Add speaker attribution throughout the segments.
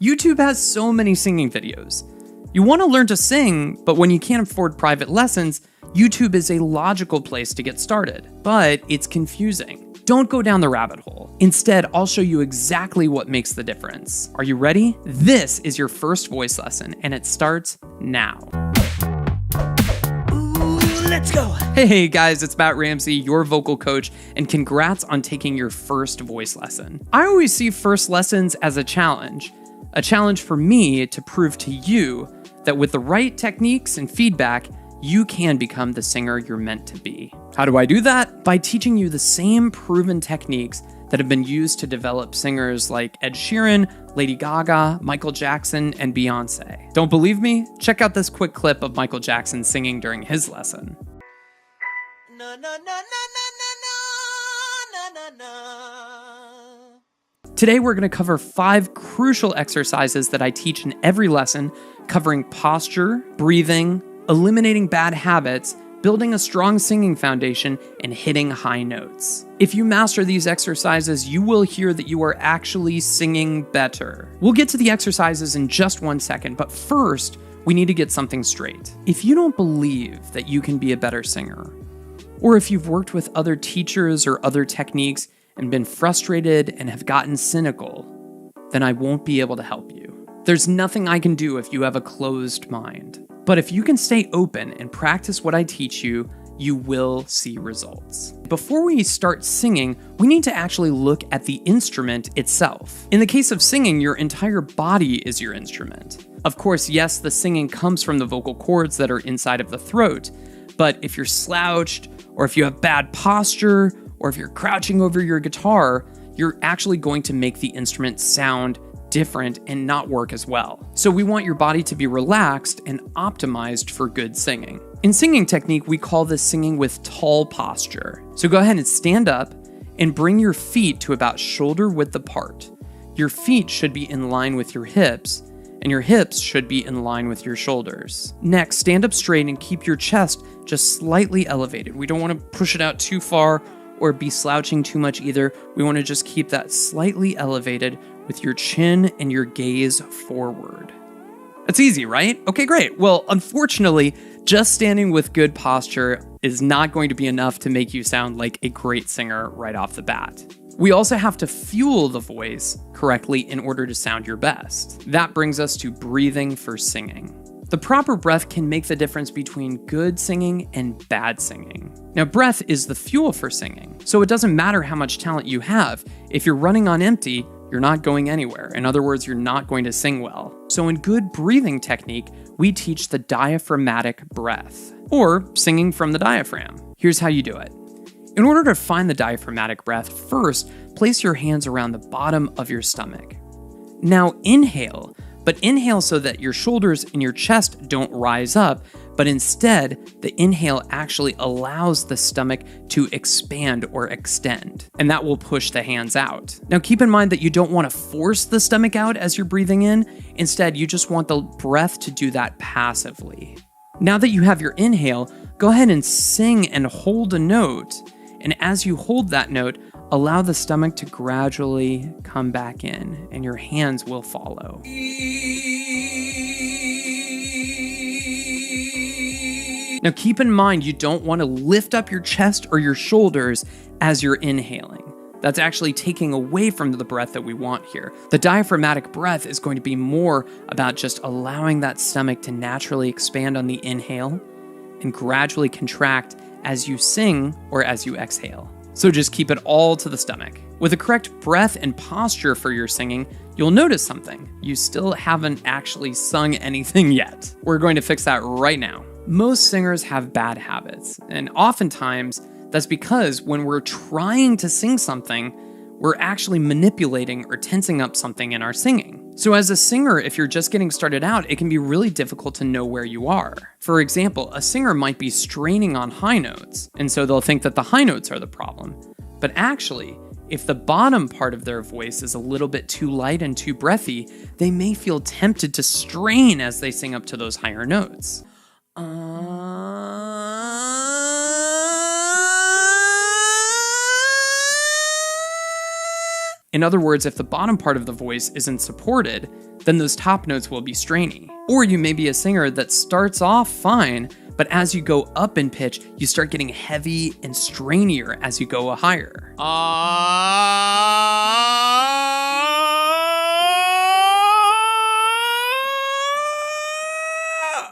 Speaker 1: YouTube has so many singing videos. You want to learn to sing, but when you can't afford private lessons, YouTube is a logical place to get started. But it's confusing. Don't go down the rabbit hole. Instead, I'll show you exactly what makes the difference. Are you ready? This is your first voice lesson, and it starts now.
Speaker 2: Let's go.
Speaker 1: Hey guys, it's Matt Ramsey, your vocal coach, and congrats on taking your first voice lesson. I always see first lessons as a challenge for me to prove to you that with the right techniques and feedback, you can become the singer you're meant to be. How do I do that? By teaching you the same proven techniques that have been used to develop singers like Ed Sheeran, Lady Gaga, Michael Jackson, and Beyonce. Don't believe me? Check out this quick clip of Michael Jackson singing during his lesson.
Speaker 2: No, no, no, no, no, no, no, no.
Speaker 1: Today we're going to cover 5 crucial exercises that I teach in every lesson, covering posture, breathing, eliminating bad habits, building a strong singing foundation, and hitting high notes. If you master these exercises, you will hear that you are actually singing better. We'll get to the exercises in just 1 second, but first, we need to get something straight. If you don't believe that you can be a better singer, or if you've worked with other teachers or other techniques and been frustrated and have gotten cynical, then I won't be able to help you. There's nothing I can do if you have a closed mind. But if you can stay open and practice what I teach you, you will see results. Before we start singing, we need to actually look at the instrument itself. In the case of singing, your entire body is your instrument. Of course, yes, the singing comes from the vocal cords that are inside of the throat, but if you're slouched, or if you have bad posture, or if you're crouching over your guitar, you're actually going to make the instrument sound different and not work as well. So we want your body to be relaxed and optimized for good singing. In singing technique, we call this singing with tall posture. So go ahead and stand up and bring your feet to about shoulder width apart. Your feet should be in line with your hips, and your hips should be in line with your shoulders. Next, stand up straight and keep your chest just slightly elevated. We don't want to push it out too far or be slouching too much either. We want to just keep that slightly elevated with your chin and your gaze forward. That's easy, right? Okay, great. Well, unfortunately, just standing with good posture is not going to be enough to make you sound like a great singer right off the bat. We also have to fuel the voice correctly in order to sound your best. That brings us to breathing for singing. The proper breath can make the difference between good singing and bad singing. Now, breath is the fuel for singing, so it doesn't matter how much talent you have. If you're running on empty, you're not going anywhere. In other words, you're not going to sing well. So in good breathing technique, we teach the diaphragmatic breath, or singing from the diaphragm. Here's how you do it. In order to find the diaphragmatic breath, first, place your hands around the bottom of your stomach. Now inhale, but inhale so that your shoulders and your chest don't rise up, but instead, the inhale actually allows the stomach to expand or extend, and that will push the hands out. Now keep in mind that you don't want to force the stomach out as you're breathing in. Instead, you just want the breath to do that passively. Now that you have your inhale, go ahead and sing and hold a note, and as you hold that note, allow the stomach to gradually come back in, and your hands will follow. Now keep in mind, you don't want to lift up your chest or your shoulders as you're inhaling. That's actually taking away from the breath that we want here. The diaphragmatic breath is going to be more about just allowing that stomach to naturally expand on the inhale and gradually contract as you sing or as you exhale. So just keep it all to the stomach. With the correct breath and posture for your singing, you'll notice something. You still haven't actually sung anything yet. We're going to fix that right now. Most singers have bad habits, and oftentimes that's because when we're trying to sing something, we're actually manipulating or tensing up something in our singing. So as a singer, if you're just getting started out, it can be really difficult to know where you are. For example, a singer might be straining on high notes, and so they'll think that the high notes are the problem. But actually, if the bottom part of their voice is a little bit too light and too breathy, they may feel tempted to strain as they sing up to those higher notes. In other words, if the bottom part of the voice isn't supported, then those top notes will be strainy. Or you may be a singer that starts off fine, but as you go up in pitch, you start getting heavy and strainier as you go higher.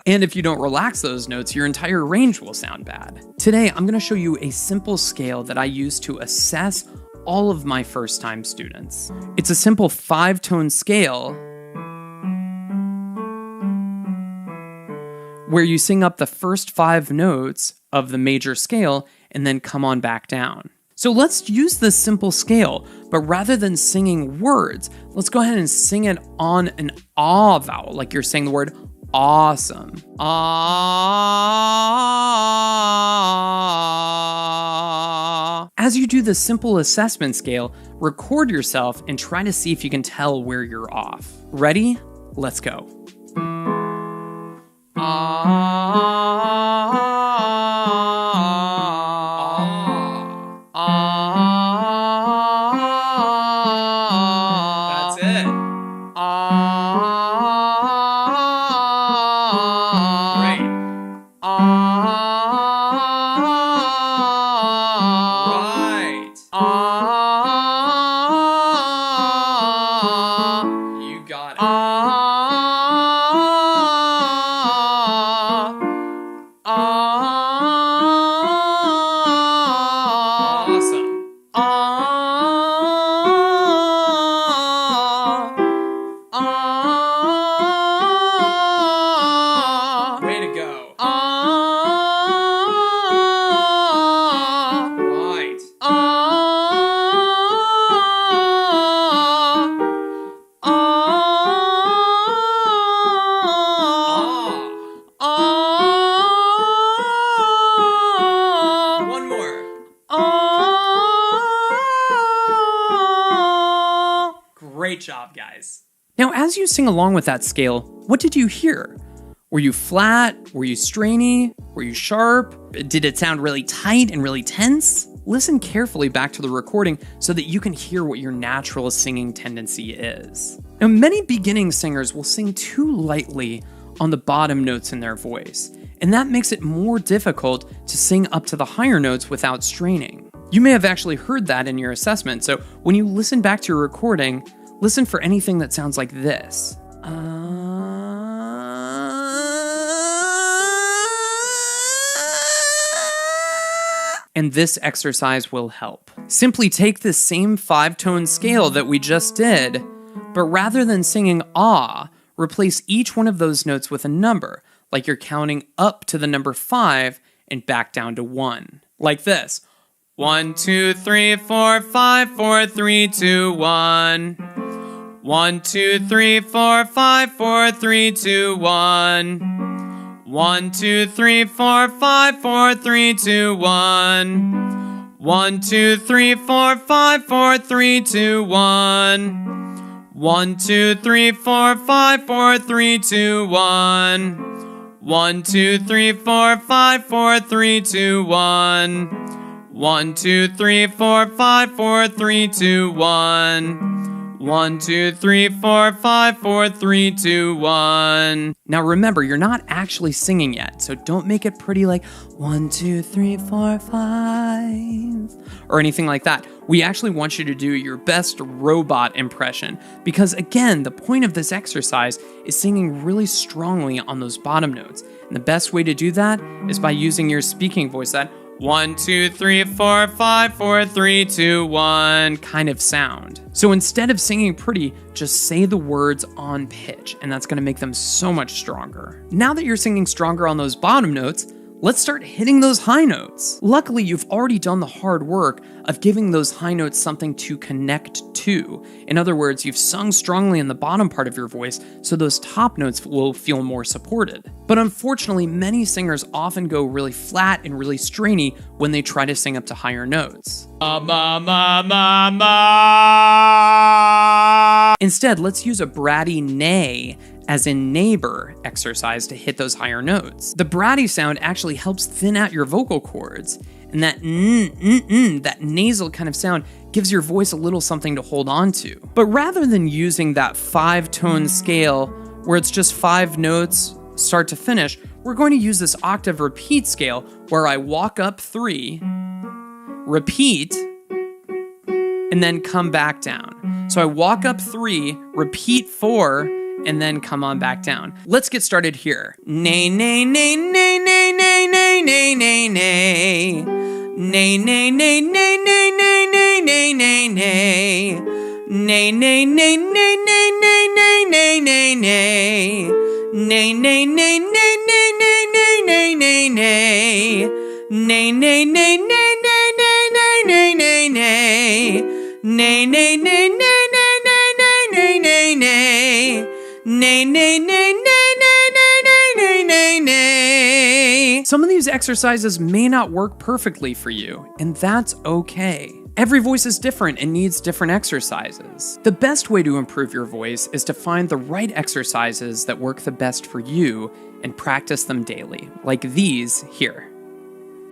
Speaker 1: And if you don't relax those notes, your entire range will sound bad. Today, I'm going to show you a simple scale that I use to assess all of my first-time students. It's a simple 5-tone scale where you sing up the first 5 notes of the major scale and then come on back down. So let's use this simple scale, but rather than singing words, let's go ahead and sing it on an ah vowel, like you're saying the word awesome. Ah. As you do the simple assessment scale, record yourself and try to see if you can tell where you're off. Ready? Let's go. That's it. Great. Right. You got it. Awesome. Way to go. Right. One more. Great job, guys. Now, as you sing along with that scale, what did you hear? Were you flat? Were you strainy? Were you sharp? Did it sound really tight and really tense? Listen carefully back to the recording so that you can hear what your natural singing tendency is. Now, many beginning singers will sing too lightly on the bottom notes in their voice, and that makes it more difficult to sing up to the higher notes without straining. You may have actually heard that in your assessment, so when you listen back to your recording, listen for anything that sounds like this. And this exercise will help. Simply take this same 5-tone scale that we just did, but rather than singing ah, replace each one of those notes with a number, like you're counting up to the number 5 and back down to 1. Like this. 1, 2, 3, 4, 5, 4, 3, 2, 1. 1, 2, 3, 4, 5, 4, 3, 2, 1. 1, 2, 3, 4, 5, 4, 3, 2, 1. 1, 2, 3, 4, 5, 4, 3, 2, 1. 1, 2, 3, 4, 5, 4, 3, 2, 1. 1, 2, 3, 4, 5, 4, 3, 2, 1. 1, 2, 3, 4, 5, 4, 3, 2, 1. 1, 2, 3, 4, 5, 4, 3, 2, 1. Now remember, you're not actually singing yet, so don't make it pretty like 1, 2, 3, 4, 5, or anything like that. We actually want you to do your best robot impression, because again, the point of this exercise is singing really strongly on those bottom notes. And the best way to do that is by using your speaking voice, that 1, 2, 3, 4, 5, 4, 3, 2, 1 kind of sound. So instead of singing pretty, just say the words on pitch, and that's going to make them so much stronger. Now that you're singing stronger on those bottom notes, let's start hitting those high notes. Luckily, you've already done the hard work of giving those high notes something to connect to. In other words, you've sung strongly in the bottom part of your voice, so those top notes will feel more supported. But unfortunately, many singers often go really flat and really strainy when they try to sing up to higher notes. Instead, let's use a bratty neigh, as in neighbor, exercise to hit those higher notes. The bratty sound actually helps thin out your vocal cords, And that that nasal kind of sound gives your voice a little something to hold on to. But rather than using that 5-tone scale where it's just 5 notes start to finish, we're going to use this octave repeat scale where I walk up 3, repeat, and then come back down. So I walk up 3, repeat 4, and then come on back down. Let's get started here. Nay, nay, nay, nay, nay, nay, nay, nay, nay, nay. Nay, nay, nay, nay, nay, nay, nay, nay, nay, nay. Nay, nay, nay, nay, nay, nay, nay, nay, nay, nay. Nay, nay, nay, nay, nay, nay, nay, nay, nay, nay. Nay, nay, nay, nay, nay, nay, nay, nay, nay, nay. Nay, nay, nay, nay, nay, nay, nay, nay, nay. Nay, nay, nay, nay, nay, nay, nay, nay, nay. Some of these exercises may not work perfectly for you, and that's okay. Every voice is different and needs different exercises. The best way to improve your voice is to find the right exercises that work the best for you and practice them daily, like these here.